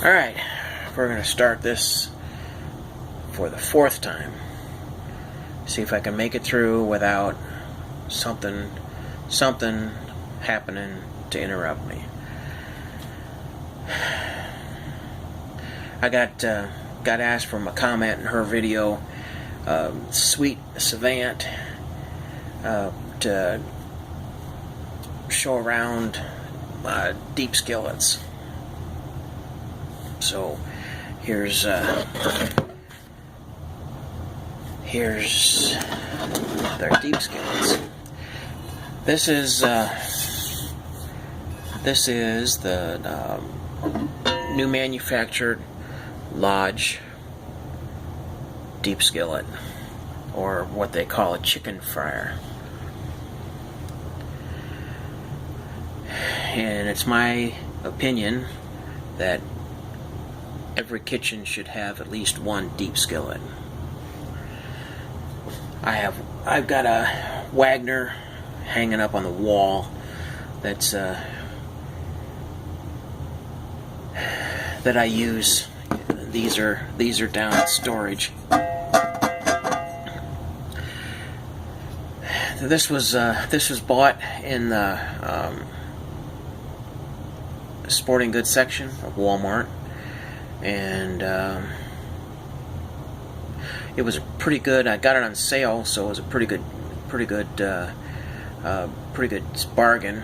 Alright, we're going to start this for the 4th time. See if I can make it through without something happening to interrupt me. I got asked from a comment in her video, sweetsavant, to show around deep skillets. So here's their deep skillets. This is the new manufactured Lodge deep skillet, or what they call a chicken fryer. And it's my opinion that every kitchen should have at least one deep skillet. I've got a Wagner hanging up on the wall that's that I use. These are down in storage. This was bought in the sporting goods section of Walmart, and it was pretty good. I got it on sale, so it was a pretty good bargain.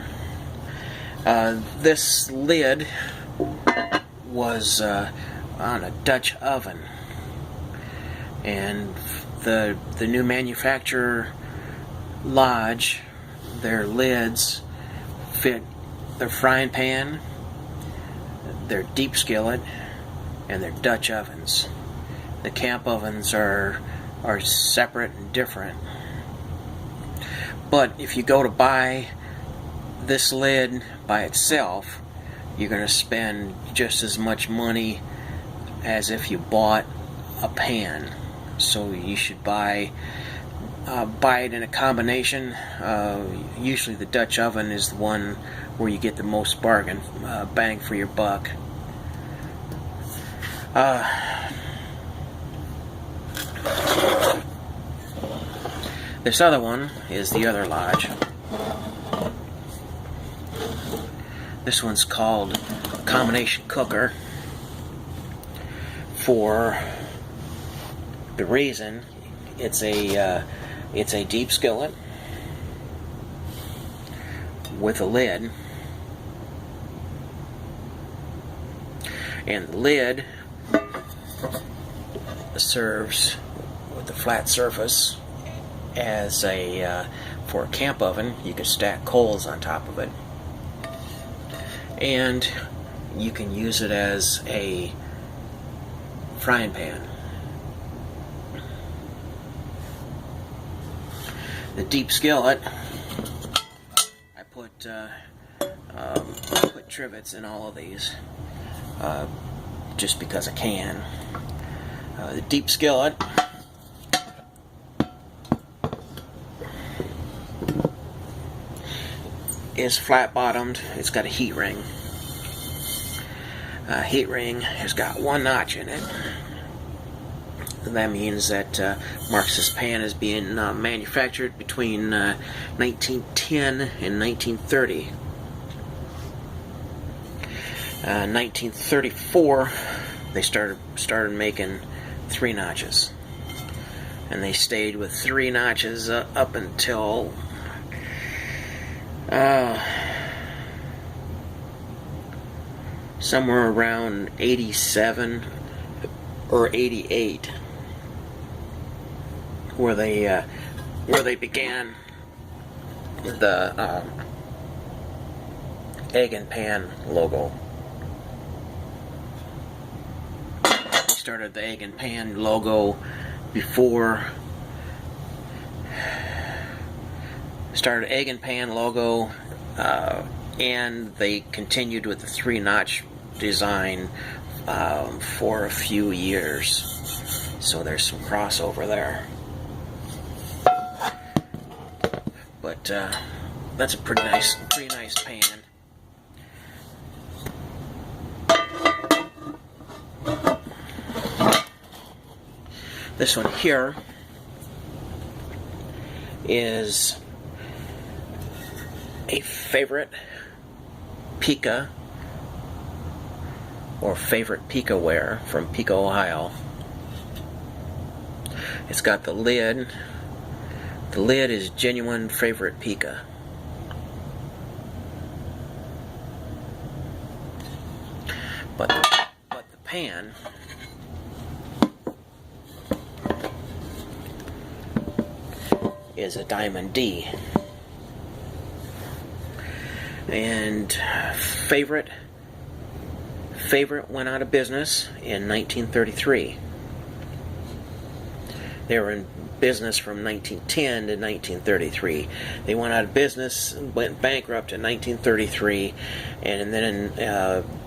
This lid was on a Dutch oven, and the new manufacturer Lodge, their lids fit their frying pan, their deep skillet, and their Dutch ovens. The camp ovens are separate and different. But if you go to buy this lid by itself, you're going to spend just as much money as if you bought a pan. So you should buy it in a combination. Usually the Dutch oven is the one where you get the most bang for your buck. This other one is the other Lodge. This one's called combination cooker, for the reason it's a deep skillet with a lid, and the lid serves with the flat surface as for a camp oven. You can stack coals on top of it, and you can use it as a frying pan. The deep skillet, I put trivets in all of these just because I can. The deep skillet is flat bottomed. It's got a heat ring. Heat ring has got one notch in it. And that means that marks this pan as being manufactured between 1910 and 1930. 1934, they started making 3 notches, and they stayed with 3 notches up until somewhere around 87 or 88, where they began the egg and pan logo. They started the egg and pan logo before. Started egg and pan logo, and they continued with the 3-notch design for a few years. So there's some crossover there. But that's a pretty nice pan. This one here is a favorite Pica, or favorite Pica ware from Pica, Ohio. It's got the lid. The lid is genuine favorite Pica. But the pan is a Diamond D. And favorite went out of business in 1933. They were in business from 1910 to 1933. They went out of business, went bankrupt in 1933, and then in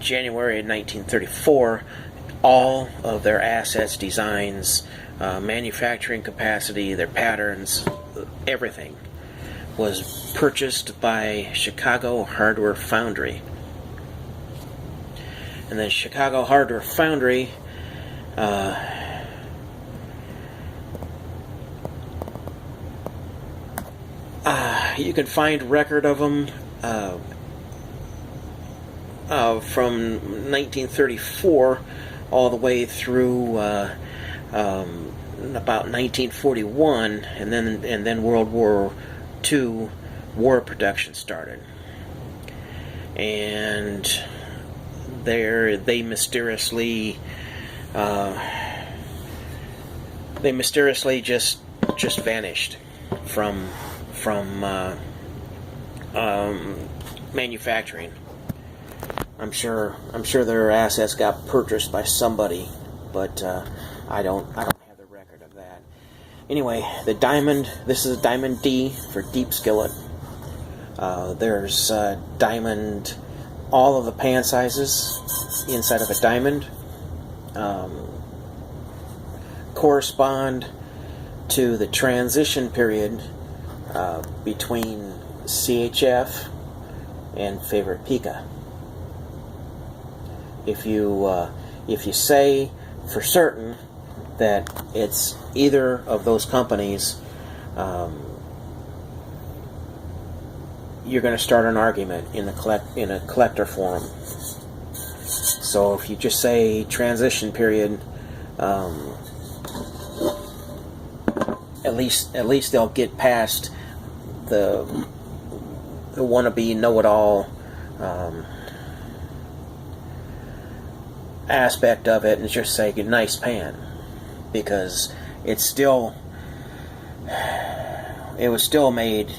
January of 1934, all of their assets, designs, manufacturing capacity, their patterns, everything was purchased by Chicago Hardware Foundry. And then Chicago Hardware Foundry you can find record of them from 1934 all the way through about 1941, and then World War II war production started, and they mysteriously just vanished from manufacturing. I'm sure their assets got purchased by somebody, but I don't have the record of that. Anyway, the Diamond. This is a Diamond D for deep skillet. There's Diamond. All of the pan sizes inside of a Diamond correspond to the transition period between CHF and favorite Pica. If you say for certain that it's either of those companies, you're going to start an argument in a collector forum. So if you just say transition period, at least they'll get past the wannabe know-it-all aspect of it and just say nice pan, because it was still made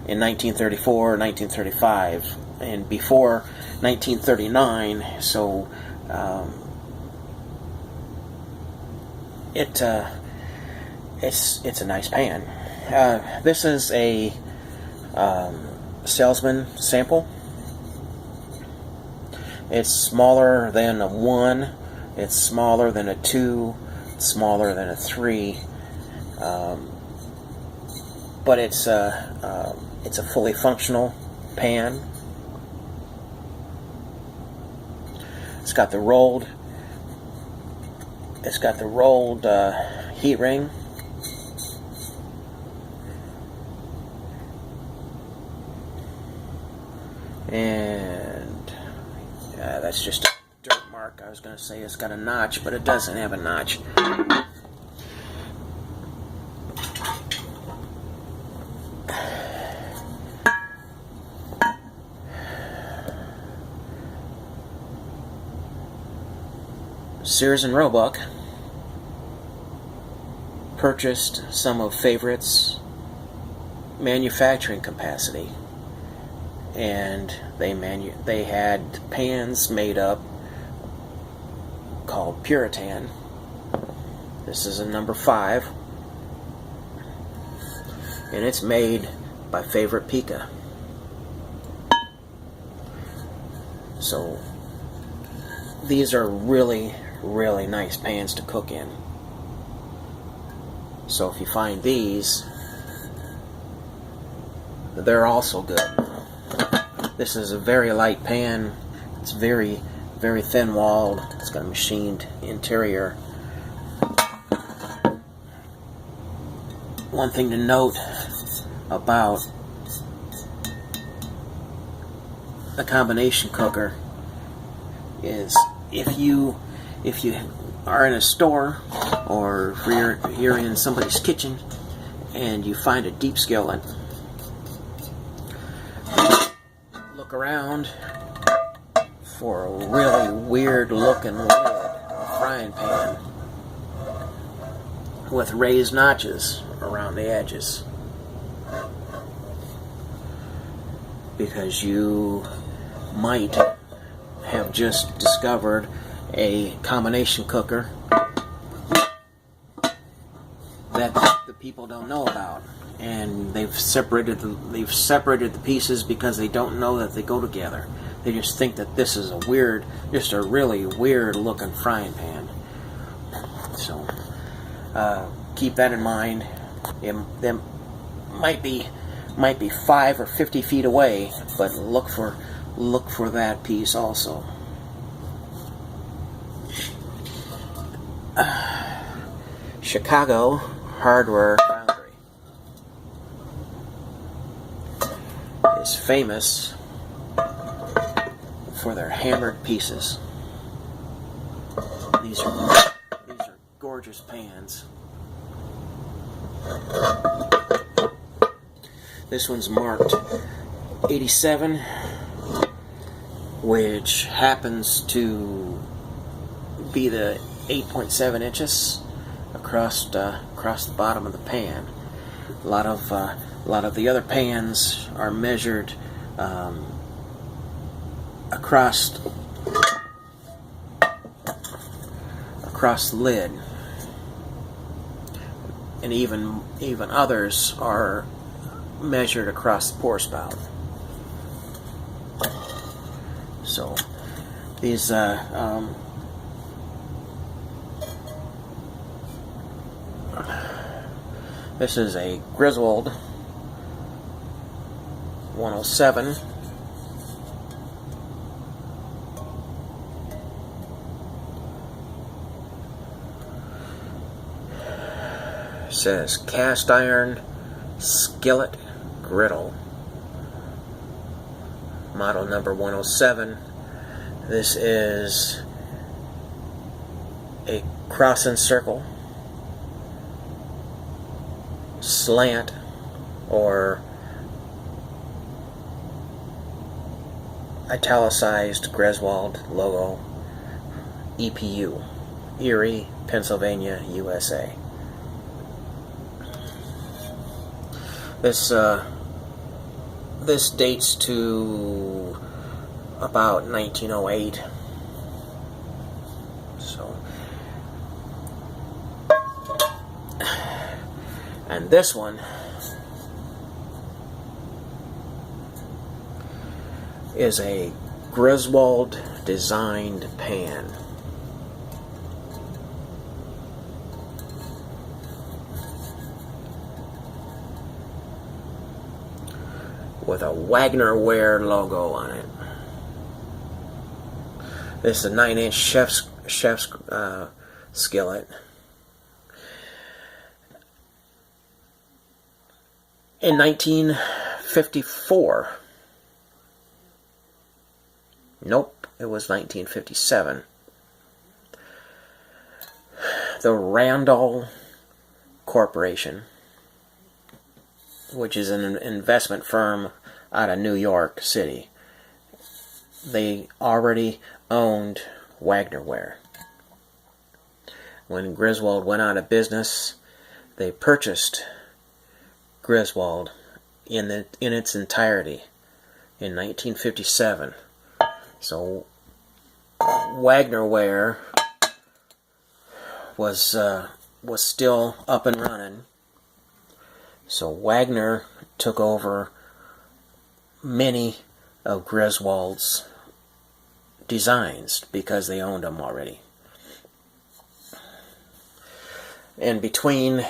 in 1934, 1935, and before 1939. So it's a nice pan. This is a salesman sample. It's smaller than a 1. It's smaller than a 2. It's smaller than a 3. But it's a fully functional pan. It's got the rolled heat ring. And that's just a dirt mark. I was going to say it's got a notch, but it doesn't have a notch. Sears and Roebuck purchased some of Favorite's manufacturing capacity, and they had pans made up called Puritan. This is a number 5, and it's made by Favorite Pica. So these are really, really nice pans to cook in. So if you find these, they're also good. This is a very light pan. It's very, very thin-walled. It's got a machined interior. one thing to note about a combination cooker is if you are in a store or if you're in somebody's kitchen and you find a deep skillet, look around for a really weird looking lid, a frying pan with raised notches around the edges, because you might have just discovered a combination cooker that the people don't know about, and they've separated the pieces because they don't know that they go together. They just think that this is just a really weird looking frying pan. So keep that in mind. They might be 5 or 50 feet away, but look for that piece also. Chicago Hardware Foundry is famous for their hammered pieces. These are gorgeous pans. This one's marked 87, which happens to be the 8.7 inches across the bottom of the pan. A lot of the other pans are measured across the lid, and even others are measured across the pour spout. So these this is a Griswold 107. It says cast iron skillet griddle, model number 107. This is a cross and circle, slant, or italicized Griswold logo, EPU, Erie, Pennsylvania, USA. This dates to about 1908. So, and this one is a Griswold designed pan. With a Wagner ware logo on it. This is a 9-inch chef's skillet. In 1954. Nope, it was 1957. The Randall Corporation, which is an investment firm out of New York City, they already owned Wagner ware. When Griswold went out of business, they purchased Griswold in its entirety in 1957. So Wagner ware was still up and running. So Wagner took over many of Griswold's designs because they owned them already. And between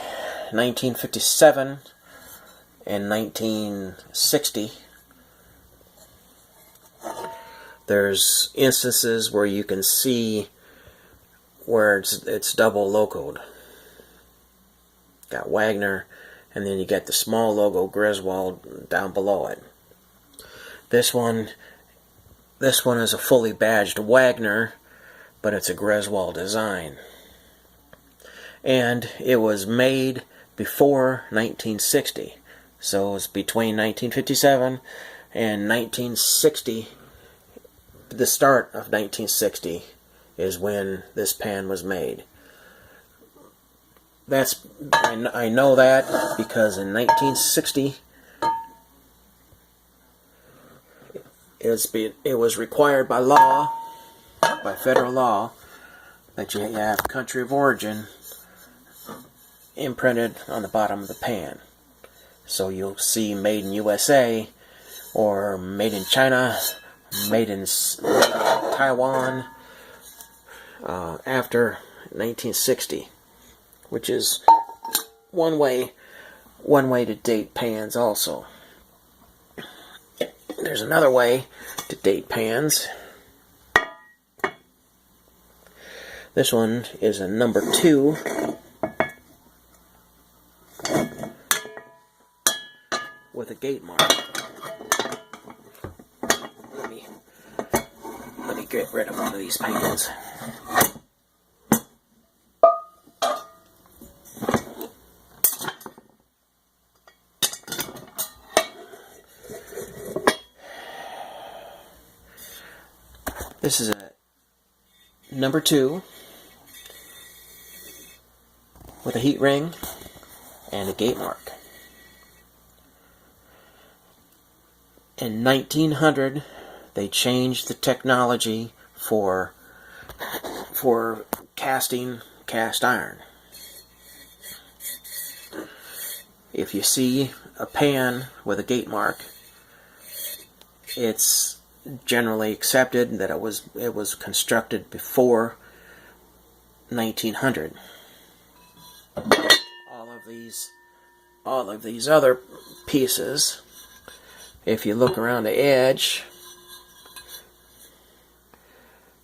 1957 and 1960, there's instances where you can see where it's double logoed. Got Wagner and then you get the small logo Griswold down below it. This one is a fully badged Wagner, but it's a Griswold design. And it was made before 1960. So it's between 1957 and 1960. The start of 1960 is when this pan was made. I know that because in 1960 it was required by law, by federal law, that you have country of origin imprinted on the bottom of the pan. So you'll see made in USA, or made in China, made in Taiwan, after 1960, which is one way to date pans also. There's another way to date pans. This one is a number 2. With a gate mark. Let me get rid of one of these pans. This is a number 2 with a heat ring and a gate mark. In 1900, they changed the technology for casting cast iron. If you see a pan with a gate mark, it's generally accepted that it was constructed before 1900. All of these other pieces, if you look around the edge,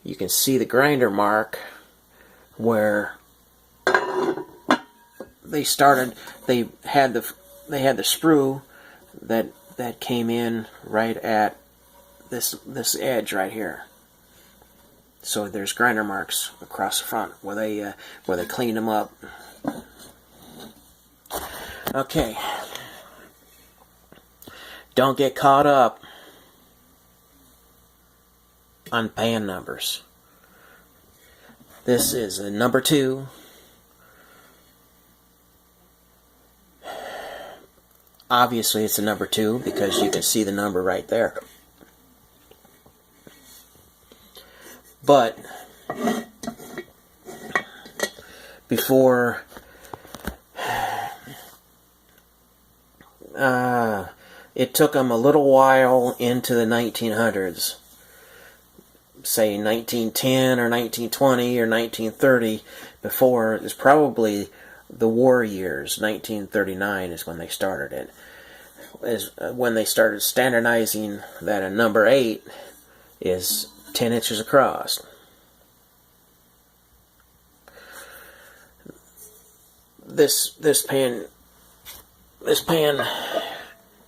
you can see the grinder mark where they had the sprue that came in right at this edge right here. So there's grinder marks across the front where they cleaned them up. Okay. Don't get caught up on pan numbers. This is a number 2. Obviously it's a number 2 because you can see the number right there. But before it took them a little while into the 1900s, say 1910 or 1920 or 1930, before it's probably the war years. 1939 is when they started it. Is when they started standardizing that a number 8 is 10 inches across. This pan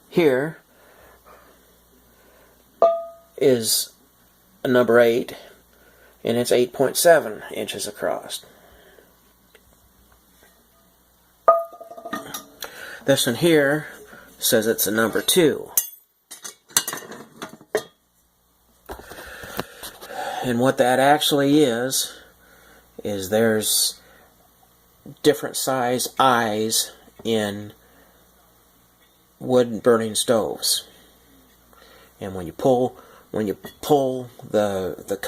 here is a number 8, and it's 8.7 inches across. This one here says it's a number 2. And what that actually is there's different size eyes in wood burning stoves. And when you pull the